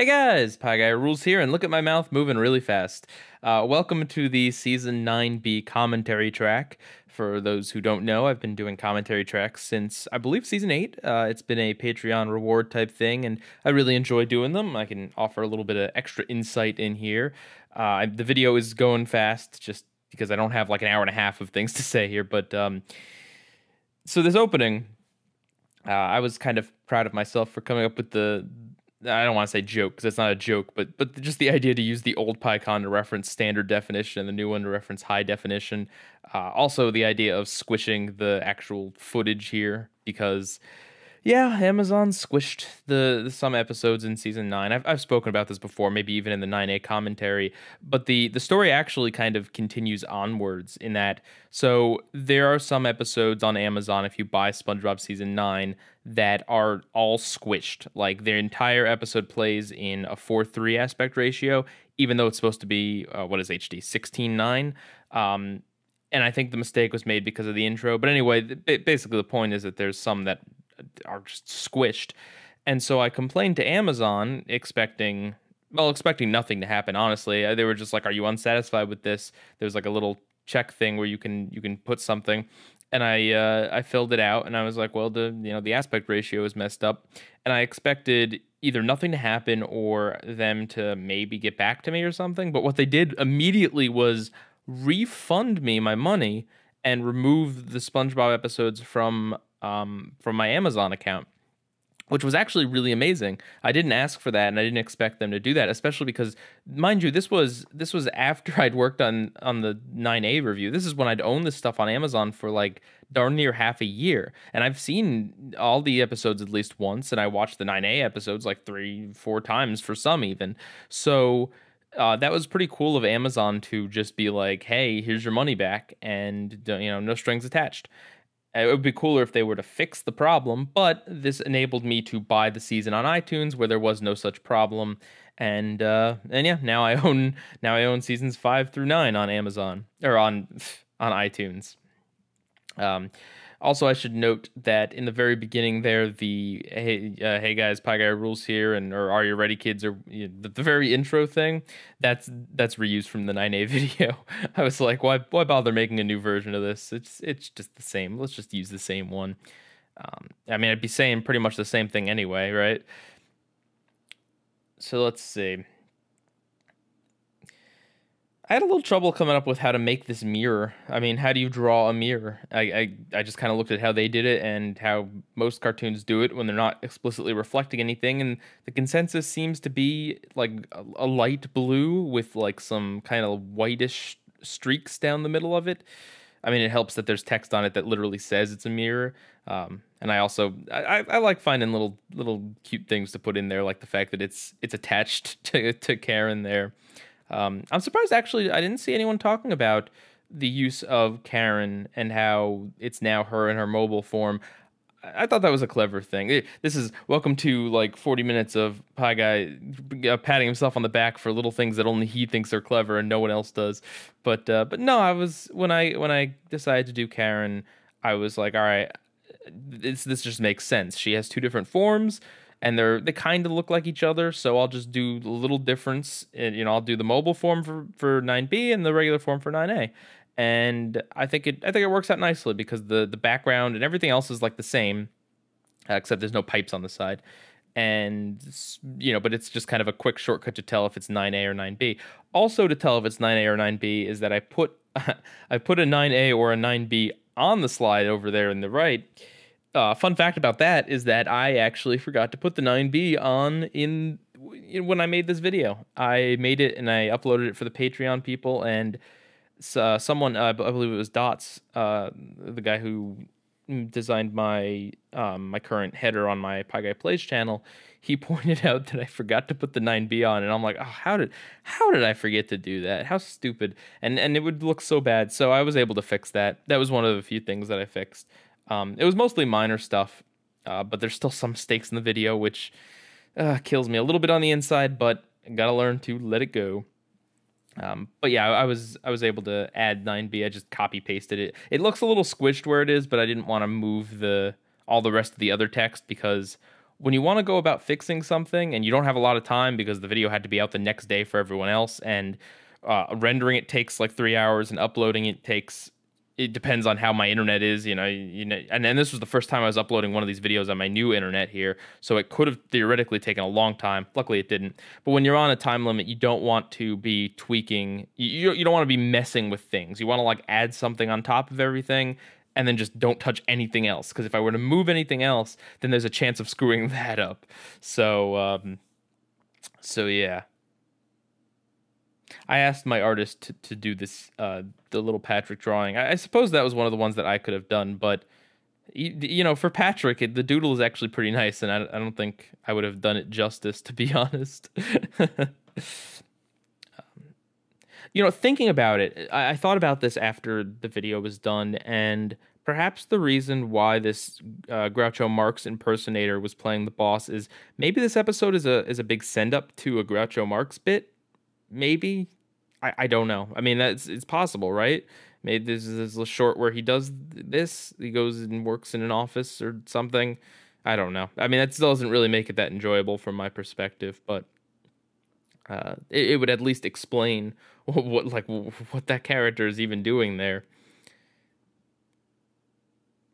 Hey guys, PIEGUYRULZ here, and look at my mouth moving really fast. Welcome to the Season 9B commentary track. For those who don't know, I've been doing commentary tracks since, I believe, Season 8. It's been a Patreon reward type thing, and I really enjoy doing them. I can offer a little bit of extra insight in here. The video is going fast, just because I don't have like an hour and a half of things to say here, but so this opening, I was kind of proud of myself for coming up with I don't want to say joke because it's not a joke, but just the idea to use the old PyCon to reference standard definition and the new one to reference high definition. Also, the idea of squishing the actual footage here because, yeah, Amazon squished the some episodes in season 9. I've spoken about this before, maybe even in the 9A commentary, but the story actually kind of continues onwards in that. So there are some episodes on Amazon, if you buy SpongeBob season 9, that are all squished. Like their entire episode plays in a 4:3 aspect ratio, even though it's supposed to be, what is HD? 16:9. And I think the mistake was made because of the intro. But anyway, basically the point is that there's some that are just squished. And so I complained to Amazon expecting nothing to happen, honestly. They were just like, "Are you unsatisfied with this?" There's like a little check thing where you can put something. And I filled it out and I was like, "Well, the aspect ratio is messed up." And I expected either nothing to happen or them to maybe get back to me or something. But what they did immediately was refund me my money and remove the SpongeBob episodes from my Amazon account, which was actually really amazing. I didn't ask for that, and I didn't expect them to do that, especially because, mind you, this was after I'd worked on the 9A review. This is when I'd owned this stuff on Amazon for like darn near half a year, and I've seen all the episodes at least once, and I watched the 9A episodes like 3-4 times for some even. So that was pretty cool of Amazon to just be like, "Hey, here's your money back," and no strings attached. It would be cooler if they were to fix the problem, but this enabled me to buy the season on iTunes where there was no such problem, and yeah, now I own seasons 5 through 9 on Amazon or on iTunes. Also, I should note that in the very beginning there, the hey guys, PIEGUYRULZ here, or are you ready, kids, or the very intro thing, that's reused from the 9A video. I was like, why bother making a new version of this? It's just the same. Let's just use the same one. I mean, I'd be saying pretty much the same thing anyway, right? So let's see. I had a little trouble coming up with how to make this mirror. I mean, how do you draw a mirror? I just kind of looked at how they did it and how most cartoons do it when they're not explicitly reflecting anything, and the consensus seems to be like a light blue with like some kind of whitish streaks down the middle of it. I mean, it helps that there's text on it that literally says it's a mirror. And I also I like finding little cute things to put in there, like the fact that it's attached to Karen there. I'm surprised, actually, I didn't see anyone talking about the use of Karen and how it's now her in her mobile form. I thought that was a clever thing. This is welcome to like 40 minutes of Pie Guy patting himself on the back for little things that only he thinks are clever and no one else does. But no, I was when I decided to do Karen, I was like, all right, this just makes sense. She has two different forms, and they kind of look like each other, so I'll just do a little difference. And, I'll do the mobile form for 9B and the regular form for 9A. And I think it works out nicely because the background and everything else is like the same, except there's no pipes on the side. And but it's just kind of a quick shortcut to tell if it's 9A or 9B. Also, to tell if it's 9A or 9B is that I put a 9A or a 9B on the slide over there in the right. Fun fact about that is that I actually forgot to put the 9B on when I made this video. I made it and I uploaded it for the Patreon people, and someone, I believe it was Dots, the guy who designed my my current header on my Pie Guy Plays channel, he pointed out that I forgot to put the 9B on, and I'm like, oh, how did I forget to do that? How stupid. And it would look so bad. So I was able to fix that. That was one of the few things that I fixed. It was mostly minor stuff, but there's still some mistakes in the video, which kills me a little bit on the inside, but I gotta learn to let it go. But yeah, I was able to add 9B. I just copy pasted it. It looks a little squished where it is, but I didn't want to move all the rest of the other text because when you want to go about fixing something and you don't have a lot of time because the video had to be out the next day for everyone else, and rendering it takes like 3 hours and uploading it depends on how my internet is, and then this was the first time I was uploading one of these videos on my new internet here, so it could have theoretically taken a long time. Luckily it didn't. But when you're on a time limit, you don't want to be tweaking, you don't want to be messing with things. You want to like add something on top of everything and then just don't touch anything else, because if I were to move anything else, then there's a chance of screwing that up. So yeah. I asked my artist to do this, the little Patrick drawing. I suppose that was one of the ones that I could have done, but for Patrick, the doodle is actually pretty nice, and I don't think I would have done it justice, to be honest. Thinking about it, I thought about this after the video was done, and perhaps the reason why this Groucho Marx impersonator was playing the boss is maybe this episode is a big send up to a Groucho Marx bit. Maybe. I don't know. I mean, it's possible, right? Maybe there's a short where he does this. He goes and works in an office or something. I don't know. I mean, that still doesn't really make it that enjoyable from my perspective, but it would at least explain what that character is even doing there.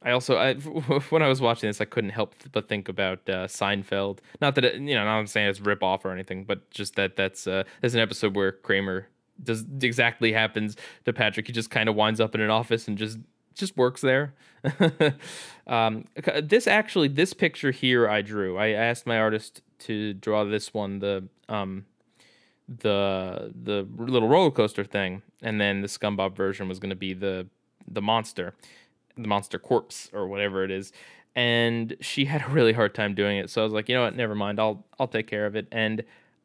When I was watching this, I couldn't help but think about Seinfeld. Not that not I'm saying it's rip off or anything, but just there's an episode where Kramer exactly happens to Patrick. He just kind of winds up in an office and just works there. This picture here I drew. I asked my artist to draw this one, the little roller coaster thing, and then the Scum Bob version was going to be the monster corpse or whatever it is. And she had a really hard time doing it, so I was like, you know what, never mind, I'll take care of it. And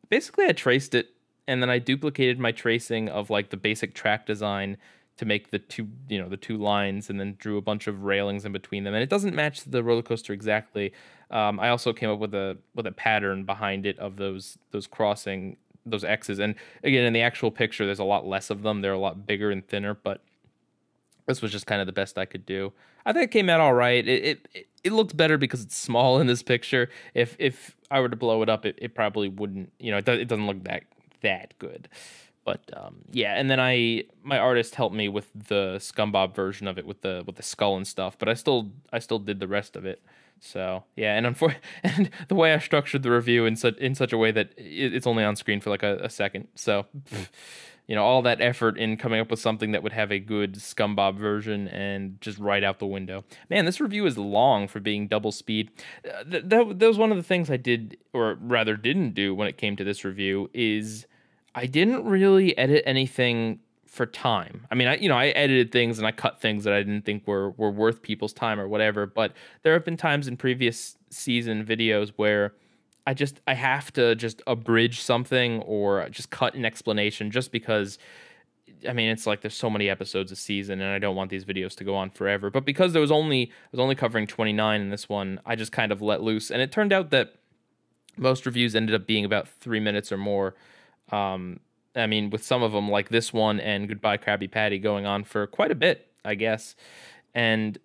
basically I traced it, and then I duplicated my tracing of like the basic track design to make the two lines, and then drew a bunch of railings in between them. And it doesn't match the roller coaster exactly. I also came up with a pattern behind it of those crossing those X's. And again, in the actual picture, there's a lot less of them. They're a lot bigger and thinner, but this was just kind of the best I could do. I think it came out all right. It looked better because it's small in this picture. If I were to blow it up, it probably wouldn't. It doesn't look that good. But yeah, and then my artist helped me with the Scum Bob version of it with the skull and stuff. But I still did the rest of it. So yeah, and and the way I structured the review in such a way that it's only on screen for like a second. So. All that effort in coming up with something that would have a good Scum Bob version and just right out the window. Man, this review is long for being double speed. That was one of the things I did, or rather didn't do when it came to this review, is I didn't really edit anything for time. I mean, I edited things and I cut things that I didn't think were worth people's time or whatever, but there have been times in previous season videos where I have to just abridge something or just cut an explanation just because, I mean, it's like there's so many episodes a season and I don't want these videos to go on forever. But because I was only covering 29 in this one, I just kind of let loose. And it turned out that most reviews ended up being about 3 minutes or more. I mean, with some of them like this one and Goodbye Krabby Patty going on for quite a bit, I guess. And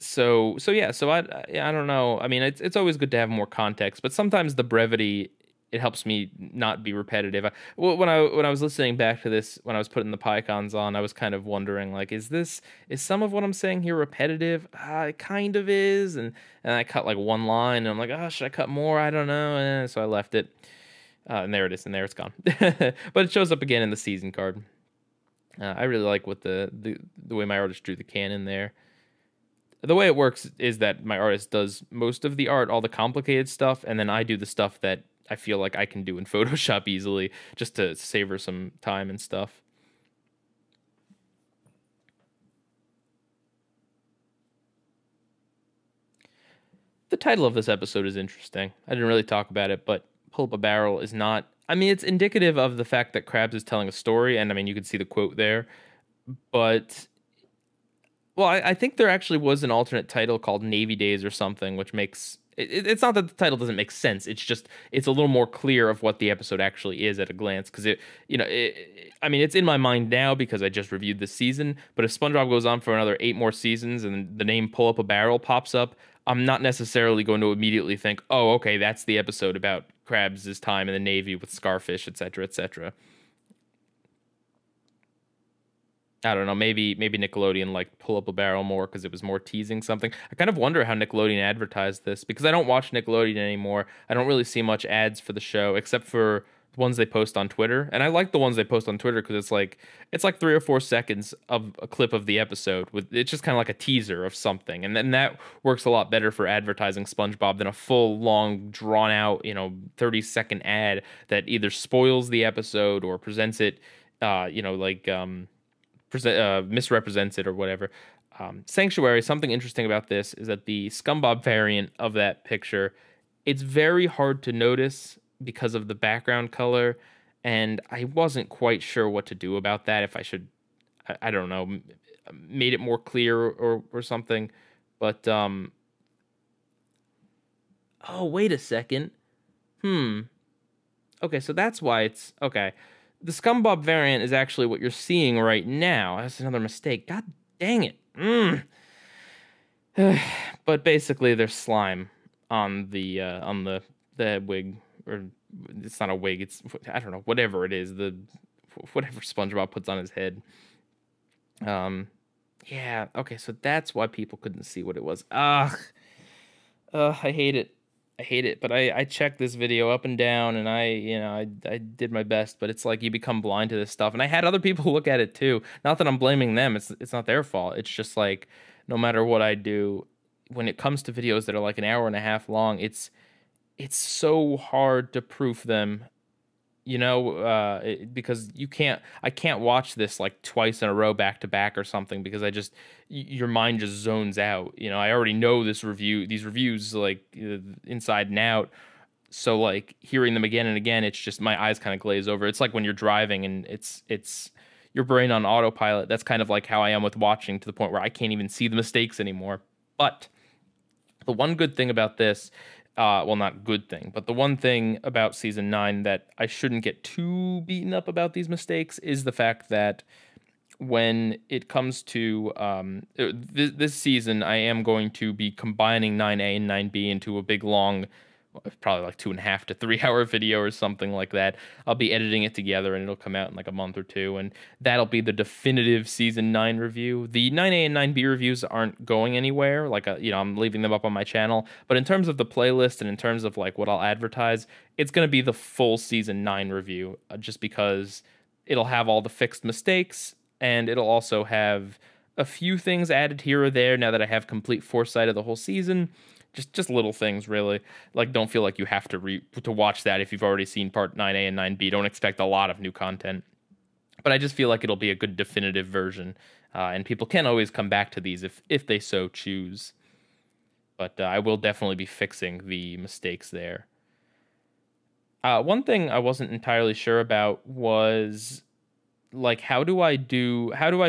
So I don't know. I mean, it's always good to have more context, but sometimes the brevity, it helps me not be repetitive. When I was listening back to this, when I was putting the PyCons on, I was kind of wondering, like, is some of what I'm saying here repetitive? It kind of is, and I cut like one line, and I'm like, oh, should I cut more? I don't know. So I left it, and there it is, and there it's gone. But it shows up again in the season card. I really like what the way my artist drew the cannon there. The way it works is that my artist does most of the art, all the complicated stuff, and then I do the stuff that I feel like I can do in Photoshop easily, just to save her some time and stuff. The title of this episode is interesting. I didn't really talk about it, but Pull Up a Barrel is not... I mean, it's indicative of the fact that Krabs is telling a story, and I mean, you can see the quote there, but... Well, I think there actually was an alternate title called Navy Days or something, which makes... It's not that the title doesn't make sense. It's just, it's a little more clear of what the episode actually is at a glance. Because I mean, it's in my mind now because I just reviewed this season. But if SpongeBob goes on for another 8 more seasons and the name Pull Up a Barrel pops up, I'm not necessarily going to immediately think, oh, okay, that's the episode about Krabs' time in the Navy with Scarfish, etc., etc. I don't know. Maybe Nickelodeon like pull up a barrel more because it was more teasing something. I kind of wonder how Nickelodeon advertised this because I don't watch Nickelodeon anymore. I don't really see much ads for the show except for the ones they post on Twitter, and I like the ones they post on Twitter because it's like 3 or 4 seconds of a clip of the episode with it's just kind of like a teaser of something, and then that works a lot better for advertising SpongeBob than a full long drawn out 30-second ad that either spoils the episode or presents it misrepresents it or whatever. Sanctuary, something interesting about this is that the Scum Bob variant of that picture, it's very hard to notice because of the background color, and I wasn't quite sure what to do about that. If I should, I don't know, made it more clear or something. But oh, wait a second. Okay, so that's why it's okay. The Scum Bob variant is actually what you're seeing right now. That's another mistake. God dang it. But basically, there's slime on the wig, or it's not a wig. It's, I don't know, whatever it is, whatever SpongeBob puts on his head. Yeah. Okay, so that's why people couldn't see what it was. I hate it. I hate it, but I checked this video up and down, and I did my best, but it's like you become blind to this stuff. And I had other people look at it too. Not that I'm blaming them. It's not their fault. It's just like no matter what I do, when it comes to videos that are like an hour and a half long, it's so hard to proof them, because I can't watch this like twice in a row back to back or something because your mind just zones out. I already know these reviews like inside and out. So like hearing them again and again, it's just my eyes kind of glaze over. It's like when you're driving and it's your brain on autopilot. That's kind of like how I am with watching, to the point where I can't even see the mistakes anymore. But the one good thing about this, well, not good thing, but the one thing about season 9 that I shouldn't get too beaten up about these mistakes is the fact that when it comes to this season, I am going to be combining 9A and 9B into a big long, probably like 2.5 to 3 hour video or something like that. I'll be editing it together and it'll come out in like a month or two, and that'll be the definitive season 9 review. The 9A and 9B reviews aren't going anywhere. Like I'm leaving them up on my channel, but in terms of the playlist and in terms of like what I'll advertise, it's going to be the full season 9 review, just because it'll have all the fixed mistakes, and it'll also have a few things added here or there now that I have complete foresight of the whole season. Just little things, really. Like, don't feel like you have to watch that if you've already seen part 9A and 9B. Don't expect a lot of new content. But I just feel like it'll be a good definitive version, and people can always come back to these if they so choose. But I will definitely be fixing the mistakes there. One thing I wasn't entirely sure about was, like, how do I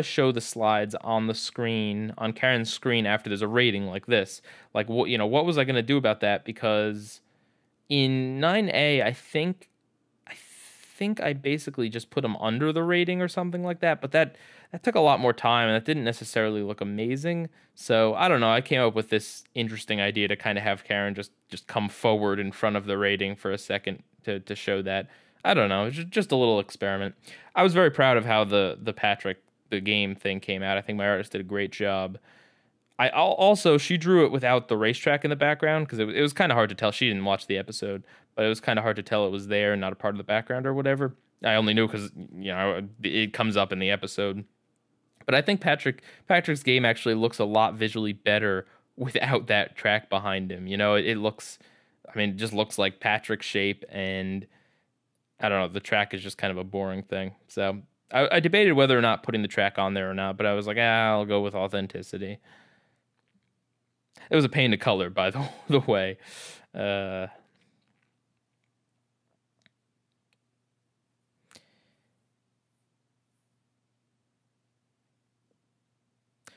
show the slides on the screen, on Karen's screen, after there's a rating like this? Like, what was I going to do about that? Because in 9A, I think I basically just put them under the rating or something like that, but that took a lot more time, and that didn't necessarily look amazing. So I don't know, I came up with this interesting idea to kind of have Karen just come forward in front of the rating for a second to show that. I don't know, just a little experiment. I was very proud of how the Patrick, the game thing came out. I think my artist did a great job. Also, she drew it without the racetrack in the background, because it was kind of hard to tell. She didn't watch the episode, but it was kind of hard to tell it was there and not a part of the background or whatever. I only knew because it comes up in the episode. But I think Patrick's game actually looks a lot visually better without that track behind him. It looks, it just looks like Patrick's shape, and I don't know, the track is just kind of a boring thing. So I debated whether or not putting the track on there or not, but I was like, I'll go with authenticity. It was a pain to color, by the way.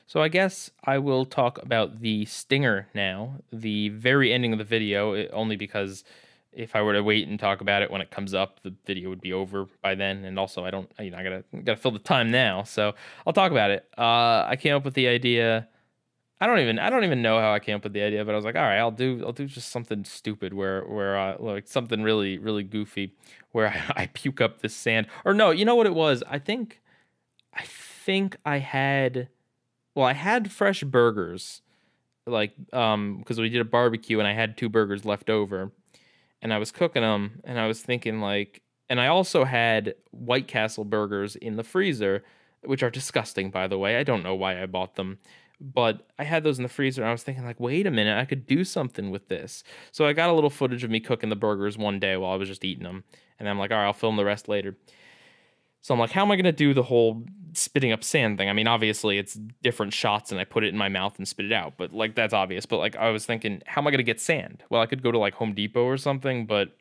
So I guess I will talk about the stinger now, the very ending of the video, only because if I were to wait and talk about it when it comes up, the video would be over by then. And also, I gotta fill the time now, so I'll talk about it. I came up with the idea. I don't even know how I came up with the idea, but I was like, all right, I'll do just something stupid where like something really goofy where I puke up this sand. Or no, you know what it was? I think I had well, I had fresh burgers like because we did a barbecue and I had two burgers left over and I was cooking them and I was thinking like and I also had White Castle burgers in the freezer, which are disgusting by the way. I don't know why I bought them. But I had those in the freezer and I was thinking like, wait a minute, I could do something with this. So I got a little footage of me cooking the burgers one day while I was just eating them. And I'm like, all right, I'll film the rest later. So I'm like, how am I going to do the whole spitting up sand thing? I mean, obviously it's different shots and I put it in my mouth and spit it out, but like that's obvious. But like I was thinking, how am I going to get sand? Well, I could go to like Home Depot or something, but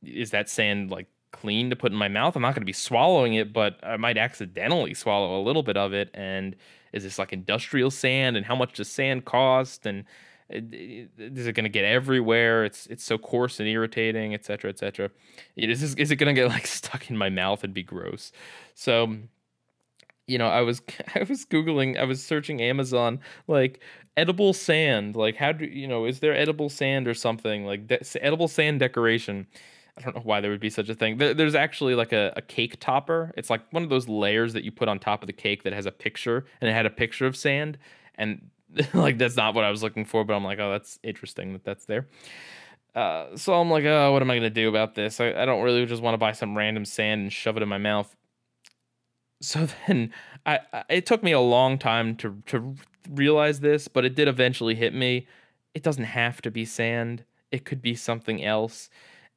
is that sand like clean to put in my mouth? I'm not going to be swallowing it, but I might accidentally swallow a little bit of it. And is this like industrial sand? And how much does sand cost? And is it going to get everywhere? It's so coarse and irritating, etc., etc. Is it going to get like stuck in my mouth and be gross? So, you know, I was I was googling, I was searching Amazon like edible sand, like how do you know, is there edible sand or something like edible sand decoration? I don't know why there would be such a thing. There's actually like a cake topper. It's like one of those layers that you put on top of the cake that has a picture, and it had a picture of sand. And like that's not what I was looking for, but I'm like, oh, that's interesting that that's there. So I'm like, oh, what am I gonna do about this? I don't really just want to buy some random sand and shove it in my mouth. So then it took me a long time to realize this, but it did eventually hit me. It doesn't have to be sand. It could be something else.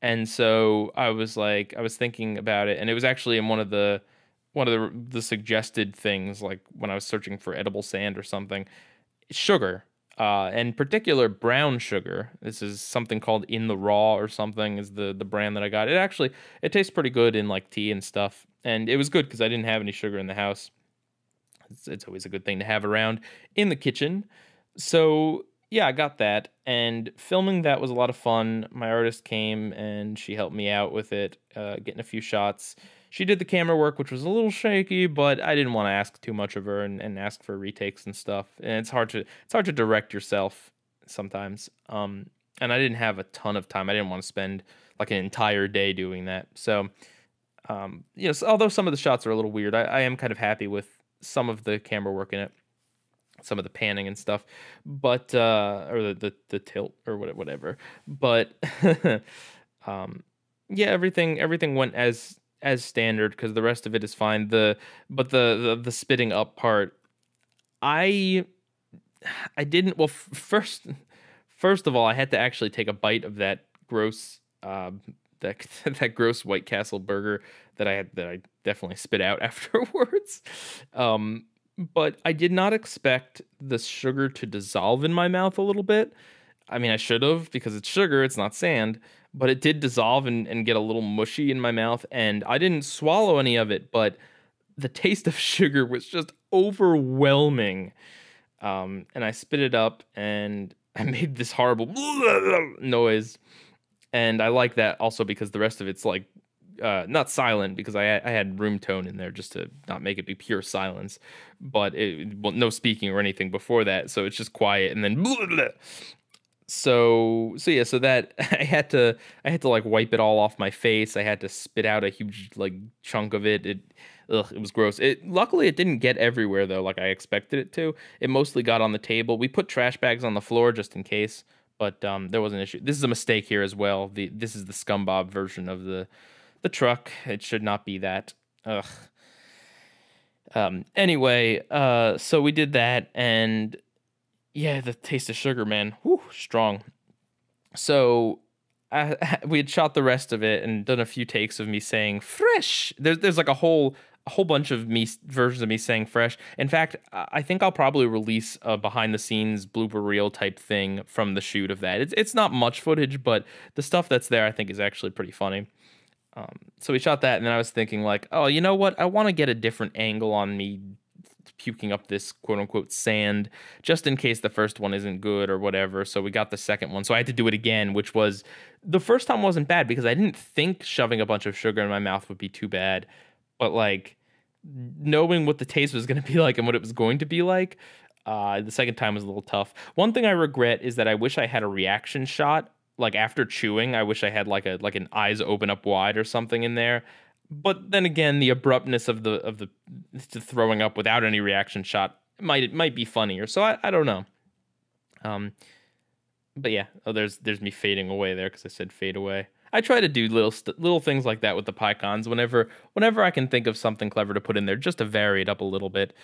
And so I was like, I was thinking about it, and it was actually in one of the suggested things, like when I was searching for edible sand or something, sugar, and particular brown sugar. This is something called In the Raw or something is the brand that I got. It tastes pretty good in like tea and stuff, and it was good because I didn't have any sugar in the house. It's always a good thing to have around in the kitchen. So yeah, I got that, and filming that was a lot of fun. My artist came and she helped me out with it, getting a few shots. She did the camera work, which was a little shaky, but I didn't want to ask too much of her and ask for retakes and stuff. And it's hard to direct yourself sometimes. And I didn't have a ton of time. I didn't want to spend like an entire day doing that. So, you know, although some of the shots are a little weird, I am kind of happy with some of the camera work in it. Some of the panning and stuff, but or the tilt or whatever. But yeah, everything went as standard because the rest of it is fine. But the spitting up part, I didn't. Well, first of all, I had to actually take a bite of that gross that gross White Castle burger that I definitely spit out afterwards. But I did not expect the sugar to dissolve in my mouth a little bit. I mean, I should have because it's sugar, it's not sand. But it did dissolve and get a little mushy in my mouth. And I didn't swallow any of it, but the taste of sugar was just overwhelming. And I spit it up and I made this horrible noise. And I like that also because the rest of it's like not silent because I had room tone in there just to not make it be pure silence, but no speaking or anything before that, so it's just quiet and then so yeah, so that I had to like wipe it all off my face. I had to spit out a huge like chunk of it. It was gross. Luckily it didn't get everywhere though, like I expected it to. It mostly got on the table. We put trash bags on the floor just in case, but there was an issue. This is a mistake here as well. This is the Scum Bob version of the truck. It should not be that. Ugh. Anyway, so we did that, and yeah, the taste of sugar, man, whew, strong. So we had shot the rest of it and done a few takes of me saying fresh. There's like a whole bunch of me versions of me saying fresh. In fact, I think I'll probably release a behind the scenes blooper reel type thing from the shoot of that. It's not much footage, but the stuff that's there I think is actually pretty funny. So we shot that, and then I was thinking like, oh, you know what? I want to get a different angle on me puking up this quote unquote sand, just in case the first one isn't good or whatever. So we got the second one. So I had to do it again, which was the first time wasn't bad because I didn't think shoving a bunch of sugar in my mouth would be too bad. But like knowing what the taste was going to be like and what it was going to be like, The second time was a little tough. One thing I regret is that I wish I had a reaction shot. Like after chewing, I wish I had like an eyes open up wide or something in there. But then again, the abruptness of the throwing up without any reaction shot might be funnier. So I don't know. Um, but yeah, there's me fading away there because I said fade away. I try to do little things like that with the PyCons whenever I can think of something clever to put in there, just to vary it up a little bit.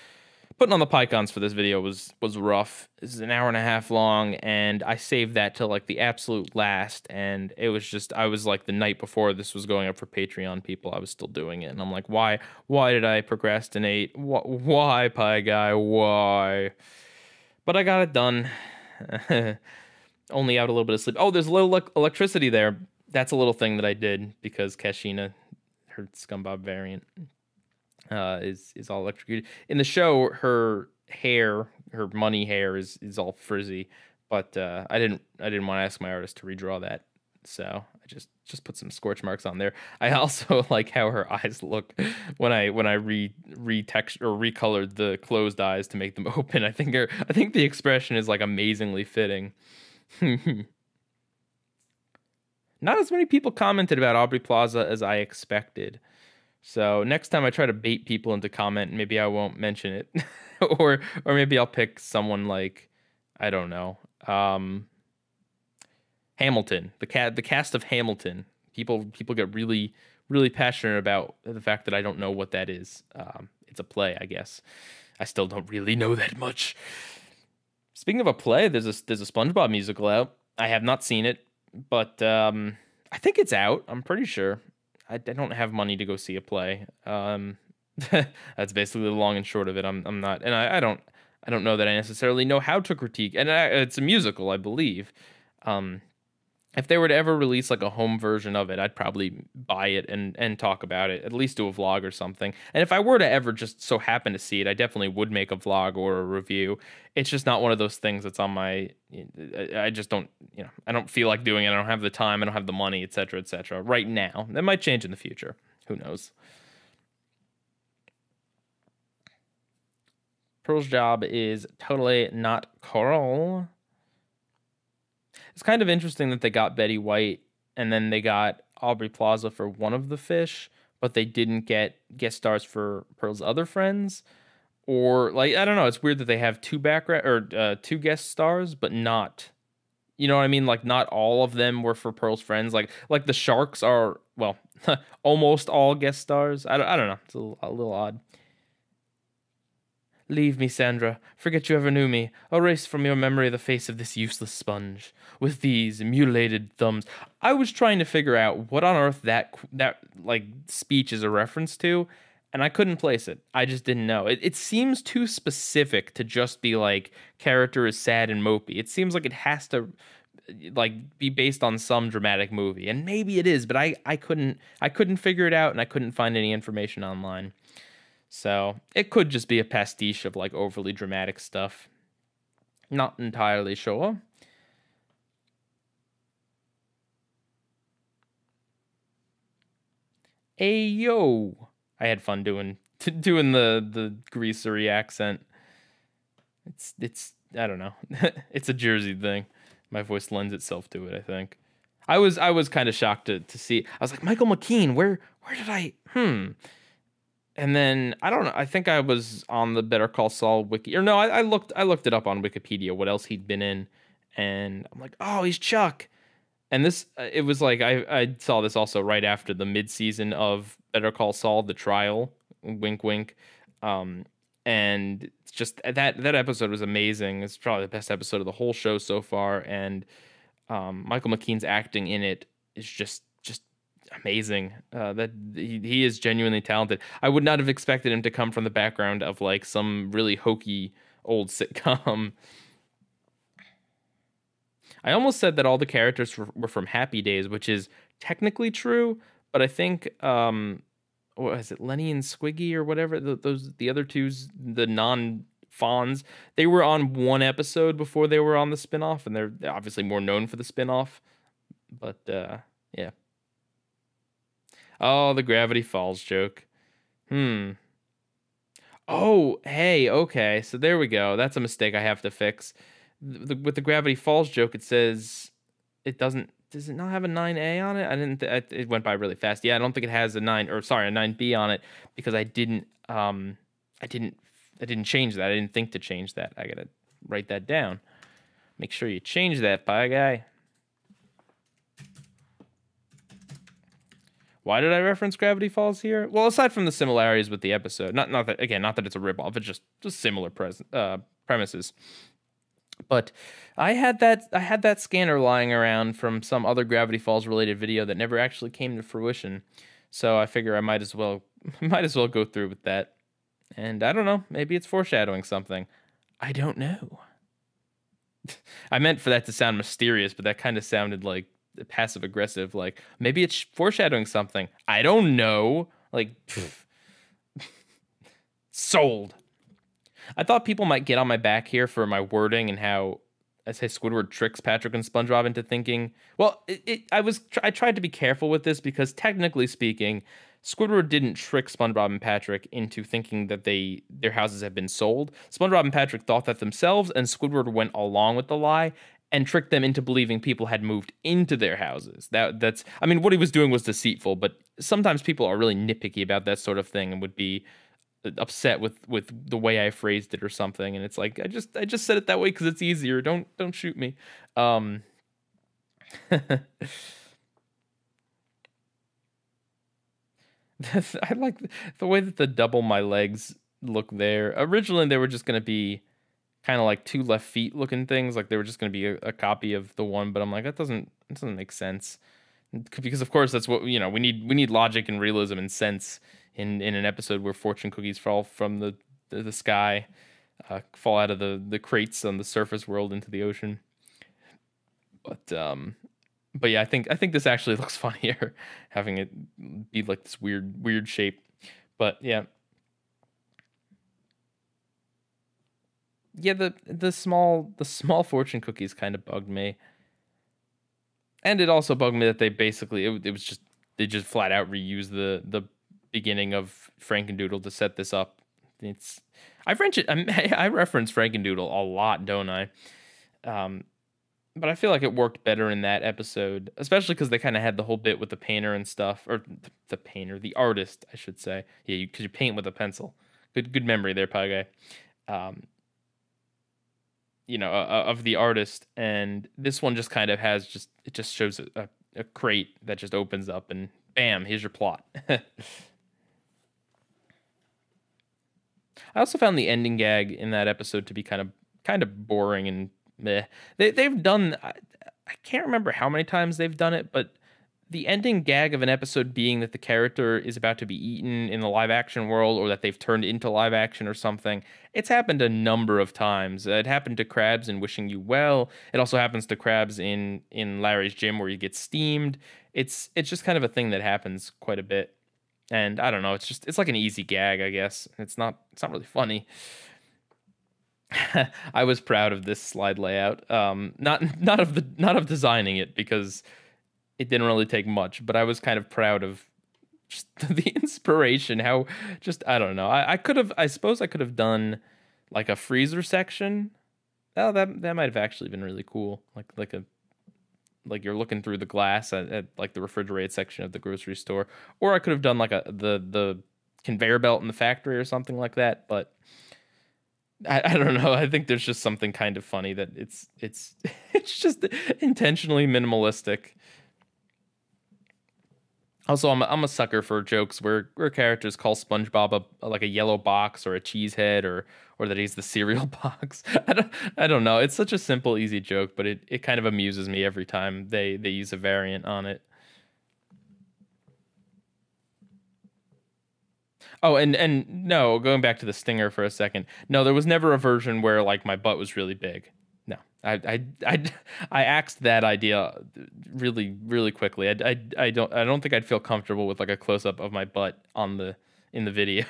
Putting on the PyCons for this video was rough. This is an hour and a half long, and I saved that till like the absolute last. And it was just, I was like the night before this was going up for Patreon people, I was still doing it, and I'm like, why did I procrastinate? Why, Pie Guy? Why? But I got it done. Only out a little bit of sleep. Oh, there's a little electricity there. That's a little thing that I did because Kushina, her Scum Bob variant, is all electrocuted. In the show, her hair, her money hair, is all frizzy. But I didn't want to ask my artist to redraw that, so I just put some scorch marks on there. I also like how her eyes look when I retextured or recolored the closed eyes to make them open. I think the expression is like amazingly fitting. Not as many people commented about Aubrey Plaza as I expected. So next time I try to bait people into comment, maybe I won't mention it. or maybe I'll pick someone like, I don't know, Hamilton, the cast of Hamilton. People get really passionate about the fact that I don't know what that is. It's a play, I guess. I still don't really know that much. Speaking of a play, there's a SpongeBob musical out. I have not seen it, but I think it's out. I'm pretty sure. I don't have money to go see a play. That's basically the long and short of it. I'm not, and I don't know that I necessarily know how to critique. And it's a musical, I believe. If they were to ever release like a home version of it, I'd probably buy it and talk about it, at least do a vlog or something. And if I were to ever just so happen to see it, I definitely would make a vlog or a review. It's just not one of those things that's on my, I just don't, I don't feel like doing it. I don't have the time. I don't have the money, etc., etc. right now. That might change in the future. Who knows? Pearl's job is totally not coral. It's kind of interesting that they got Betty White and then they got Aubrey Plaza for one of the fish, but they didn't get guest stars for Pearl's other friends. Or like, I don't know. It's weird that they have two guest stars, but not, you know what I mean? Like not all of them were for Pearl's friends. Like the sharks are, well, almost all guest stars. I don't know. It's a little odd. Leave me, Sandra. Forget you ever knew me. Erase from your memory the face of this useless sponge with these mutilated thumbs. I was trying to figure out what on earth that like speech is a reference to, and I couldn't place it. I just didn't know. It seems too specific to just be like character is sad and mopey. It seems like it has to like be based on some dramatic movie, and maybe it is, but I couldn't figure it out, and I couldn't find any information online. So it could just be a pastiche of like overly dramatic stuff. Not entirely sure. Ayo. I had fun doing the greasery accent. It's I don't know. It's a Jersey thing. My voice lends itself to it, I think. I was kind of shocked to see. I was like, Michael McKean, where did I And then I don't know. I think I was on the Better Call Saul wiki, or no, I looked it up on Wikipedia what else he'd been in, and I'm like, oh, he's Chuck. And this, it was like I saw this also right after the mid-season of Better Call Saul, the trial, wink wink, and it's just that episode was amazing. It's probably the best episode of the whole show so far, and Michael McKean's acting in it is just amazing. That he is genuinely talented. I would not have expected him to come from the background of like some really hokey old sitcom. I almost said that all the characters were from Happy Days, which is technically true, but I think what is it, Lenny and Squiggy or whatever, the other two's the non-Fonz, they were on one episode before they were on the spinoff, and they're obviously more known for the spinoff. But yeah. Oh, the Gravity Falls joke. Oh, hey, okay. So there we go. That's a mistake I have to fix. With the Gravity Falls joke, it says it doesn't. Does it not have a 9A on it? I didn't. It went by really fast. Yeah, I don't think it has a 9, or sorry, a 9B on it because I didn't. I didn't. I didn't change that. I didn't think to change that. I gotta write that down. Make sure you change that, pie guy. Why did I reference Gravity Falls here? Well, aside from the similarities with the episode, not that again, not that it's a ripoff, it's just similar premises. But I had that scanner lying around from some other Gravity Falls related video that never actually came to fruition. So I figure I might as well go through with that. And I don't know, maybe it's foreshadowing something. I don't know. I meant for that to sound mysterious, but that kind of sounded like passive aggressive. Like maybe it's foreshadowing something. I don't know. Like sold. I thought people might get on my back here for my wording and how I say Squidward tricks Patrick and SpongeBob into thinking. Well, I tried to be careful with this because technically speaking, Squidward didn't trick SpongeBob and Patrick into thinking that their houses have been sold. SpongeBob and Patrick thought that themselves, and Squidward went along with the lie and tricked them into believing people had moved into their houses. That's I mean, what he was doing was deceitful, but sometimes people are really nitpicky about that sort of thing and would be upset with the way I phrased it or something. And it's like I just said it that way because it's easier. Don't shoot me. I like the way that the double my legs look there. Originally, they were just going to be kind of like two left feet looking things. Like they were just going to be a copy of the one. But I'm like, that doesn't make sense. Because, of course, that's what, we need logic and realism and sense in an episode where fortune cookies fall from the sky, fall out of the crates on the surface world into the ocean. But yeah, I think this actually looks funnier, having it be like this weird shape. But yeah, the small fortune cookies kind of bugged me, and it also bugged me that they basically they just flat out reused the beginning of Frankendoodle to set this up. I reference Frankendoodle a lot, don't I? But I feel like it worked better in that episode, especially because they kind of had the whole bit with the painter and stuff, or the artist, I should say. Yeah, because you paint with a pencil. Good memory there, Pie Guy. Of the artist, and this one just kind of has it just shows a crate that just opens up, and bam, here's your plot. I also found the ending gag in that episode to be kind of boring and meh. They've done, I can't remember how many times they've done it, but the ending gag of an episode being that the character is about to be eaten in the live action world, or that they've turned into live action or something, it's happened a number of times. It happened to Krabs in Wishing You Well. It also happens to Krabs in Larry's Gym, where he gets steamed. It's just kind of a thing that happens quite a bit. And I don't know, it's like an easy gag, I guess. It's not really funny. I was proud of this slide layout. Not of designing it, because it didn't really take much, but I was kind of proud of just the inspiration. How I don't know. I suppose I could have done like a freezer section. Oh, that might have actually been really cool. Like you're looking through the glass at like the refrigerated section of the grocery store, or I could have done like the conveyor belt in the factory or something like that. But I don't know. I think there's just something kind of funny that it's just intentionally minimalistic. Also, I'm a sucker for jokes where characters call SpongeBob like a yellow box or a cheese head, or that he's the cereal box. I don't know. It's such a simple, easy joke, but it kind of amuses me every time they use a variant on it. Oh, and no, going back to the stinger for a second. No, there was never a version where like my butt was really big. No, I axed that idea really, really quickly. I don't think I'd feel comfortable with like a close up of my butt in the video.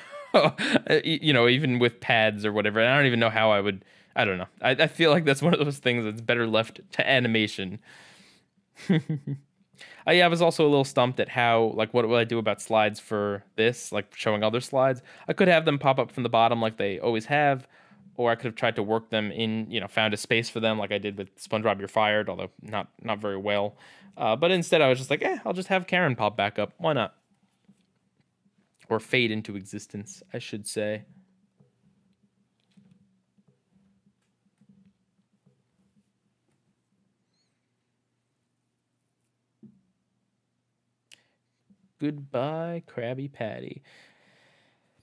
Even with pads or whatever. I don't even know how I would. I don't know. I feel like that's one of those things that's better left to animation. Yeah, I was also a little stumped at how, like, what will I do about slides for this, like showing other slides. I could have them pop up from the bottom like they always have, or I could have tried to work them in, found a space for them like I did with SpongeBob You're Fired, although not very well. But instead I was just like, I'll just have Karen pop back up. Why not? Or fade into existence, I should say. Goodbye, Krabby Patty.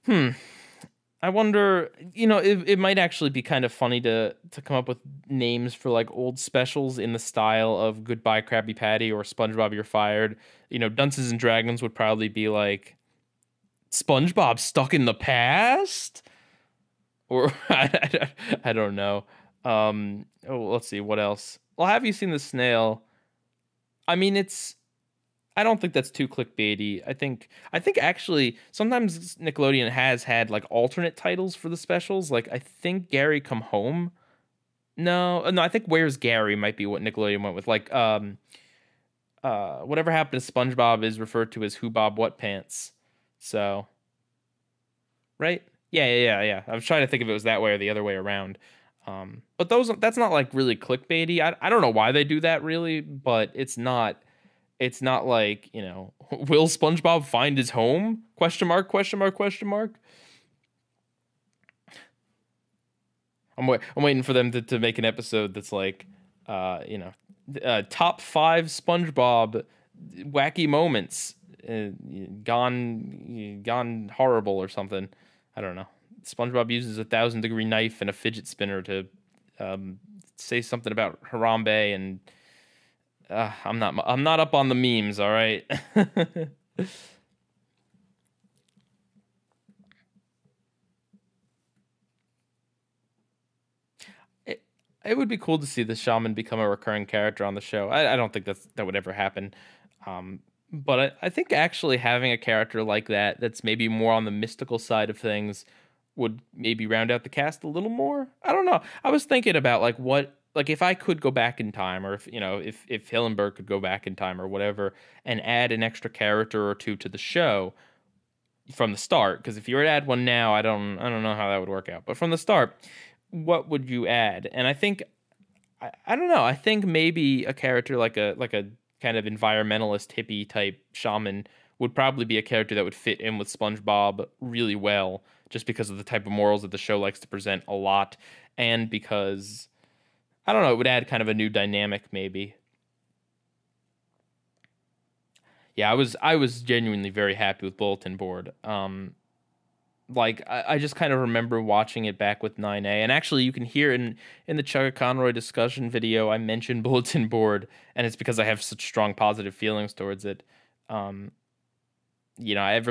I wonder, it might actually be kind of funny to come up with names for like old specials in the style of Goodbye Krabby Patty or SpongeBob You're Fired. Dunces and Dragons would probably be like SpongeBob Stuck in the Past? Or I don't know. Let's see, what else? Well, have you seen the snail? I mean, I don't think that's too clickbaity. I think actually sometimes Nickelodeon has had like alternate titles for the specials. Like I think Gary Come Home. No, I think Where's Gary might be what Nickelodeon went with. Like whatever happened to SpongeBob is referred to as Who Bob What Pants. So, right? Yeah. I was trying to think if it was that way or the other way around. But that's not like really clickbaity. I don't know why they do that really, but it's not like, will SpongeBob find his home? Question mark, question mark, question mark. I'm waiting for them to make an episode that's like, top 5 SpongeBob wacky moments, gone horrible or something. I don't know. SpongeBob uses a 1,000-degree knife and a fidget spinner to say something about Harambe, and I'm not up on the memes. All right. It would be cool to see the shaman become a recurring character on the show. I don't think that would ever happen. But I think actually having a character like that's maybe more on the mystical side of things would maybe round out the cast a little more. I don't know. I was thinking about if I could go back in time, or if Hillenburg could go back in time or whatever, and add an extra character or two to the show from the start. Because if you were to add one now, I don't know how that would work out. But from the start, what would you add? And I think I don't know. I think maybe a character like a kind of environmentalist hippie type shaman would probably be a character that would fit in with SpongeBob really well, just because of the type of morals that the show likes to present a lot, and because I don't know, it would add kind of a new dynamic maybe. Yeah, I was genuinely very happy with Bulletin Board. I just kind of remember watching it back with 9A, and actually you can hear in the Chugga Conroy discussion video I mentioned Bulletin Board, and it's because I have such strong positive feelings towards it. Ever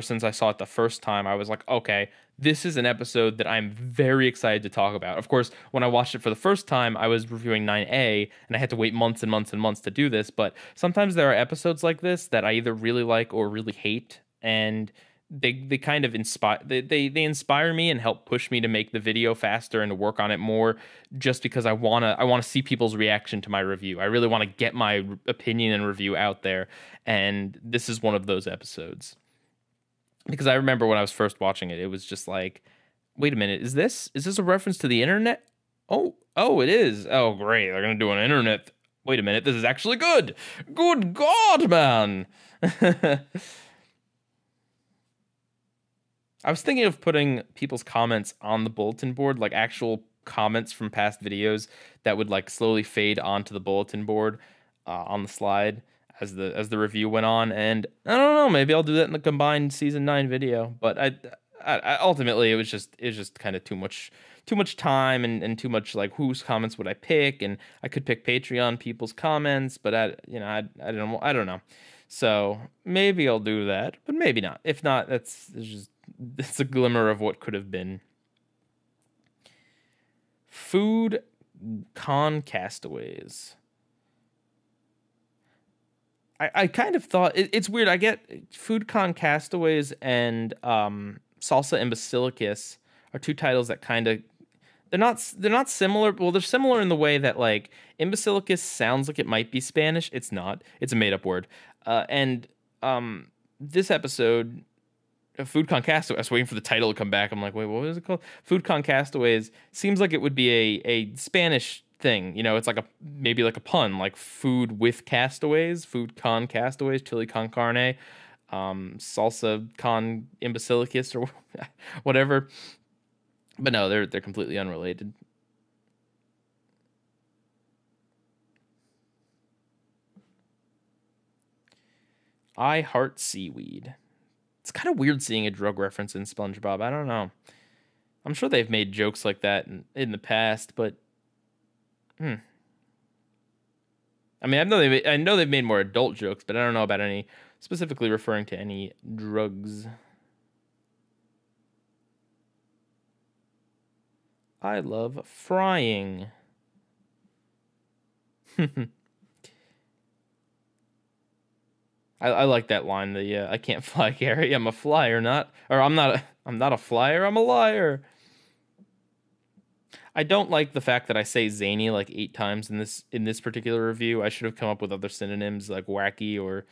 since I saw it the first time, I was like, okay, this is an episode that I'm very excited to talk about. Of course, when I watched it for the first time, I was reviewing 9A, and I had to wait months and months and months to do this, but sometimes there are episodes like this that I either really like or really hate, and they kind of inspire they inspire me and help push me to make the video faster and to work on it more, just because I want to see people's reaction to my review. I really want to get my opinion and review out there, and this is one of those episodes. Because I remember when I was first watching it, it was just like, wait a minute, is this a reference to the internet? Oh, it is. Oh, great. They're going to do an internet. Wait a minute. This is actually good. Good God, man. I was thinking of putting people's comments on the bulletin board, like actual comments from past videos that would like slowly fade onto the bulletin board on the slide as the review went on, and I don't know, maybe I'll do that in the combined season 9 video. But I ultimately it was just kind of too much time and too much like whose comments would I pick, and I could pick Patreon people's comments, but I don't know. So maybe I'll do that, but maybe not. If not, it's a glimmer of what could have been. Food con castaways. I kind of thought it's weird. I get Food Con Castaways and Salsa and Basilicus are two titles that kind of they're not similar. Well, they're similar in the way that like Imbasilicus sounds like it might be Spanish. It's not. It's a made up word. And this episode, Food Con Castaways, I was waiting for the title to come back. I'm like, wait, what was it called? Food Con Castaways seems like it would be a Spanish thing. You know, it's like maybe like a pun, like food with castaways, Food Con Castaways, chili con carne, salsa con imbecilicus or whatever. But no, they're completely unrelated. I heart seaweed. It's kind of weird seeing a drug reference in SpongeBob. I don't know. I'm sure they've made jokes like that in the past, but I mean, I know they've made more adult jokes, but I don't know about any specifically referring to any drugs. I love frying. I like that line. I can't fly, Gary. I'm a flyer, not, or I'm not a flyer. I'm a liar. I don't like the fact that I say zany like 8 times in this particular review. I should have come up with other synonyms like wacky or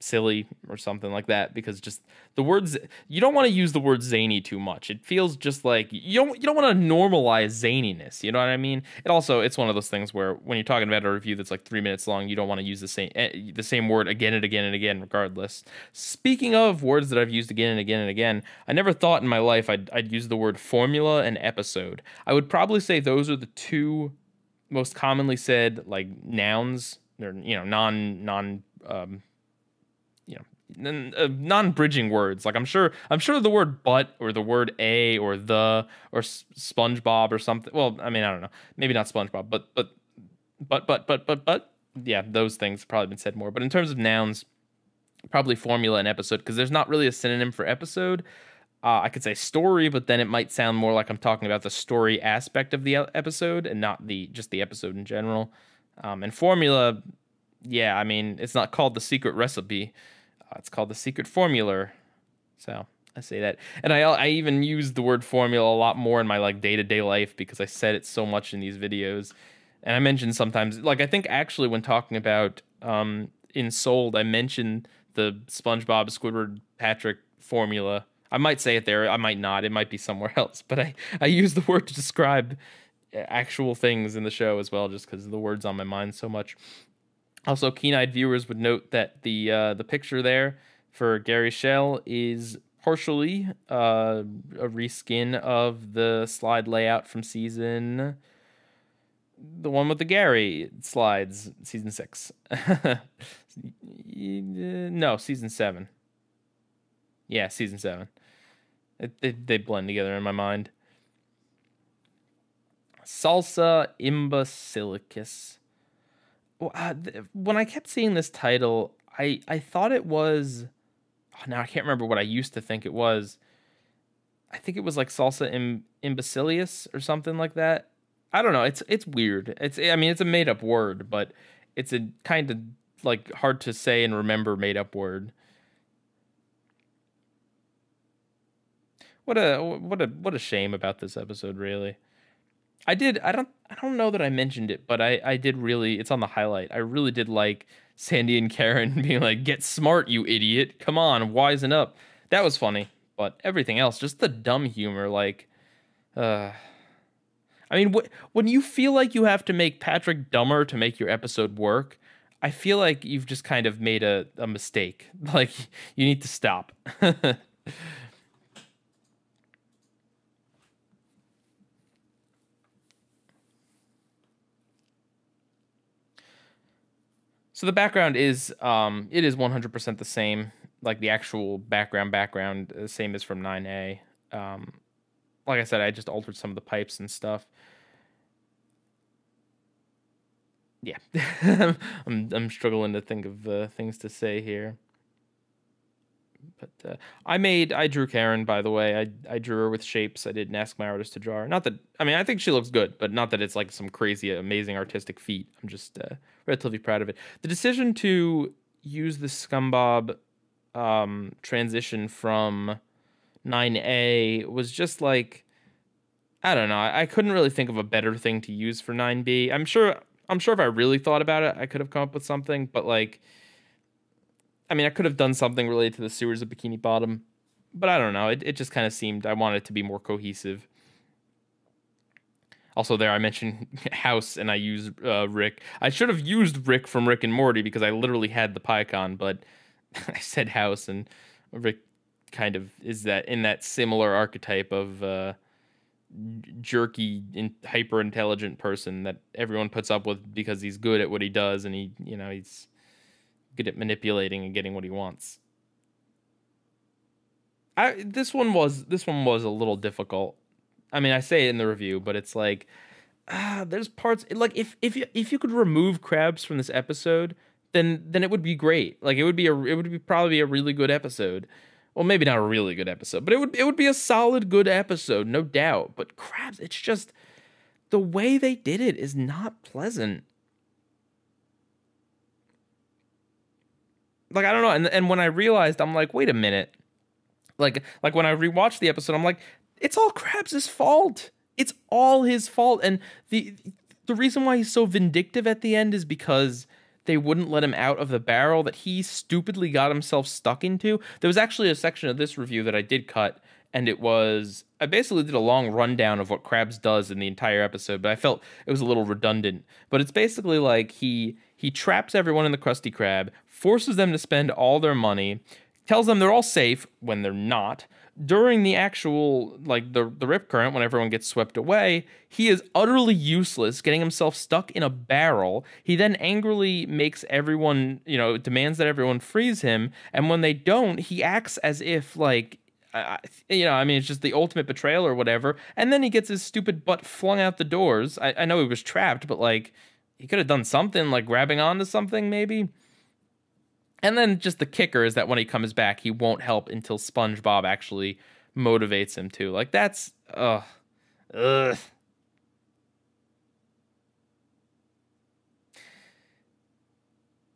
silly or something like that, because just the words, you don't want to use the word zany too much. It feels just like you don't want to normalize zaniness, you know what I mean? It's one of those things where when you're talking about a review that's like 3 minutes long, you don't want to use the same word again and again and again regardless. Speaking of words that I've used again and again and again, I never thought in my life I'd use the word formula and episode. I would probably say those are the two most commonly said like nouns, or non-bridging words. Like I'm sure the word but or the word a or the or SpongeBob or something. Well, I mean, I don't know. Maybe not SpongeBob, but yeah, those things have probably been said more. But in terms of nouns, probably formula and episode, because there's not really a synonym for episode. I could say story, but then it might sound more like I'm talking about the story aspect of the episode and not just the episode in general. And formula, yeah, I mean, it's not called the secret recipe. It's called the secret formula. So I say that. And I even use the word formula a lot more in my like day-to-day life because I said it so much in these videos. And I mentioned sometimes, like I think actually when talking about in Sold, I mentioned the SpongeBob, Squidward, Patrick formula. I might say it there. I might not. It might be somewhere else. But I use the word to describe actual things in the show as well, just because the word's on my mind so much. Also, keen-eyed viewers would note that the picture there for Gary Shell is partially a reskin of the slide layout from the one with the Gary slides, season 6. No, season 7. Yeah, season 7. They blend together in my mind. Salsa imbecilicus. When I kept seeing this title, I thought it was... Oh, now I can't remember what I used to think it was. I think it was like salsa imbecilius or something like that. I don't know. It's weird. It's a made up word, but it's a kind of like hard to say and remember made up word. What a shame about this episode, really. I don't know that I mentioned it, but I did really, it's on the highlight. I really did like Sandy and Karen being like, "Get smart, you idiot. Come on, wisen up." That was funny, but everything else, just the dumb humor, like I mean, when you feel like you have to make Patrick dumber to make your episode work, I feel like you've just kind of made a mistake. Like, you need to stop. So the background is it is 100% the same, like the actual background, the same as from 9A. Like I said, I just altered some of the pipes and stuff. Yeah, I'm struggling to think of things to say here. But I drew Karen, by the way. I drew her with shapes. I didn't ask my artist to draw her. Not that, I mean, I think she looks good, but not that it's like some crazy, amazing artistic feat. I'm just relatively proud of it. The decision to use the Scum Bob transition from 9A was just like, I don't know. I couldn't really think of a better thing to use for 9B. I'm sure if I really thought about it, I could have come up with something, but like, I mean, I could have done something related to the sewers of Bikini Bottom, but I don't know. It just kind of seemed I wanted it to be more cohesive. Also, there I mentioned House, and I used Rick. I should have used Rick from Rick and Morty because I literally had the PyCon, but I said House, and Rick kind of is that in that similar archetype of jerky, hyper intelligent person that everyone puts up with because he's good at what he does, and he's good at manipulating and getting what he wants. This one was a little difficult. I mean, I say it in the review, but it's like there's parts like if you could remove Krabs from this episode, then it would be great. Like it would be probably a really good episode. Well, maybe not a really good episode, but it would be a solid good episode, no doubt. But Krabs, it's just the way they did it is not pleasant. Like I don't know, and when I realized, I'm like, wait a minute. Like when I rewatched the episode, I'm like, it's all Krabs' fault. It's all his fault. And the reason why he's so vindictive at the end is because they wouldn't let him out of the barrel that he stupidly got himself stuck into. There was actually a section of this review that I did cut, and I basically did a long rundown of what Krabs does in the entire episode, but I felt it was a little redundant. But it's basically like he traps everyone in the Krusty Krab, forces them to spend all their money, tells them they're all safe when they're not. During the actual, like, the rip current, when everyone gets swept away, he is utterly useless, getting himself stuck in a barrel. He then angrily makes everyone, demands that everyone freeze him, and when they don't, he acts as if, like, I mean, it's just the ultimate betrayal or whatever, and then he gets his stupid butt flung out the doors. I know he was trapped, but, like, he could have done something, like grabbing onto something, maybe? And then just the kicker is that when he comes back, he won't help until SpongeBob actually motivates him to. Like, that's... Ugh.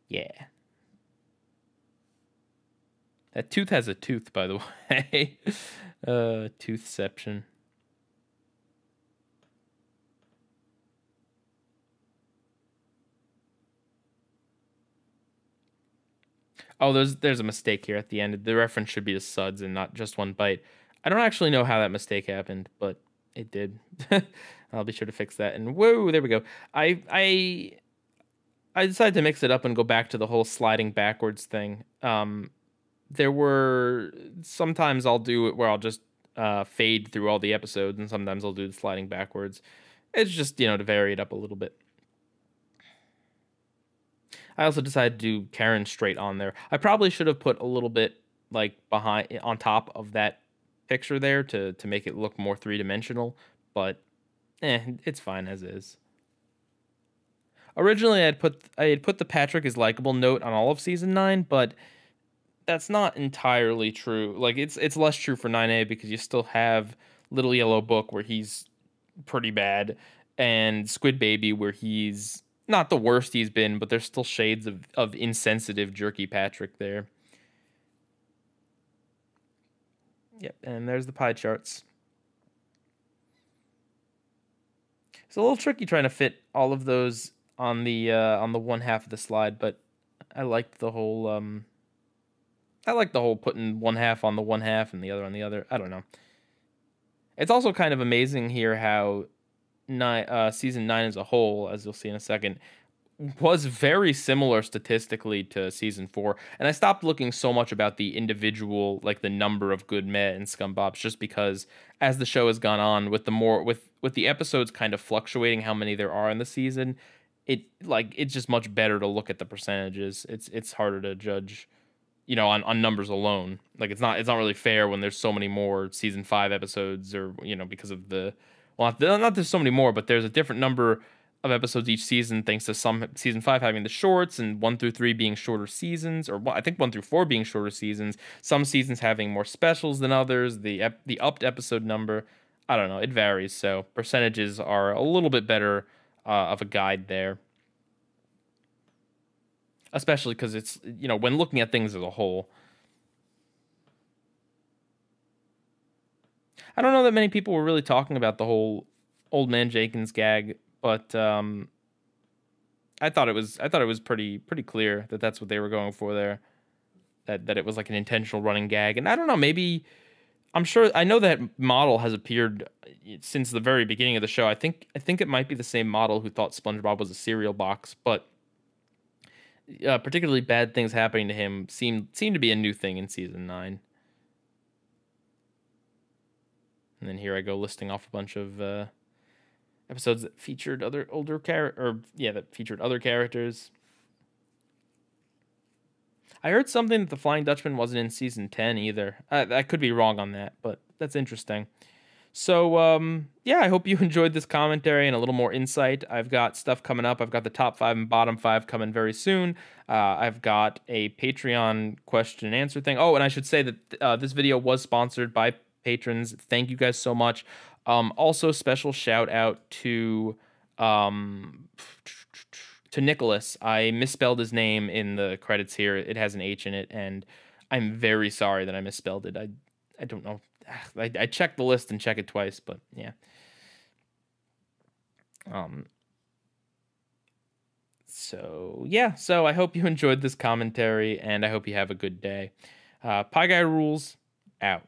Yeah. That tooth has a tooth, by the way. Toothception. Oh, there's a mistake here at the end. The reference should be to suds and not just one bite. I don't actually know how that mistake happened, but it did. I'll be sure to fix that. And whoa, there we go. I decided to mix it up and go back to the whole sliding backwards thing. There were sometimes I'll do it where I'll just fade through all the episodes, and sometimes I'll do the sliding backwards. It's just to vary it up a little bit. I also decided to do Karen straight on there. I probably should have put a little bit like behind on top of that picture there to make it look more three-dimensional, but it's fine as is. Originally, I had put the Patrick is likable note on all of season 9, but that's not entirely true. Like it's less true for 9A because you still have Little Yellow Book where he's pretty bad, and Squid Baby where he's not the worst he's been, but there's still shades of insensitive, jerky Patrick there. Yep, and there's the pie charts. It's a little tricky trying to fit all of those on the one half of the slide, but I liked the whole putting one half on the one half and the other on the other. I don't know. It's also kind of amazing here how season 9 as a whole, as you'll see in a second, was very similar statistically to season 4. And I stopped looking so much about the individual, like the number of good Met and Scum Bobs, just because as the show has gone on, with the episodes kind of fluctuating how many there are in the season, it's just much better to look at the percentages. It's harder to judge, on numbers alone. Like it's not really fair when there's so many more season 5 episodes, or because of the. Well, not there's so many more, but there's a different number of episodes each season, thanks to some season 5 having the shorts and 1 through 3 being shorter seasons, or I think 1 through 4 being shorter seasons. Some seasons having more specials than others. The upped episode number, I don't know, it varies. So percentages are a little bit better of a guide there, especially because it's when looking at things as a whole. I don't know that many people were really talking about the whole Old Man Jenkins gag, but I thought it was pretty clear that that's what they were going for there. that it was like an intentional running gag. And I don't know, maybe I know that model has appeared since the very beginning of the show. I think it might be the same model who thought SpongeBob was a cereal box, but particularly bad things happening to him seem to be a new thing in season 9. And then here I go listing off a bunch of episodes that featured other characters. I heard something that the Flying Dutchman wasn't in season 10 either. I could be wrong on that, but that's interesting. So, yeah, I hope you enjoyed this commentary and a little more insight. I've got stuff coming up. I've got the top 5 and bottom 5 coming very soon. I've got a Patreon question and answer thing. Oh, and I should say that this video was sponsored by patrons. Thank you guys so much. Also, special shout out to Nicholas. I misspelled his name in the credits here. It has an H in it, and I'm very sorry that I misspelled it. I don't know. I checked the list and check it twice, but yeah. So yeah. So I hope you enjoyed this commentary, and I hope you have a good day. PIEGUYRULZ out.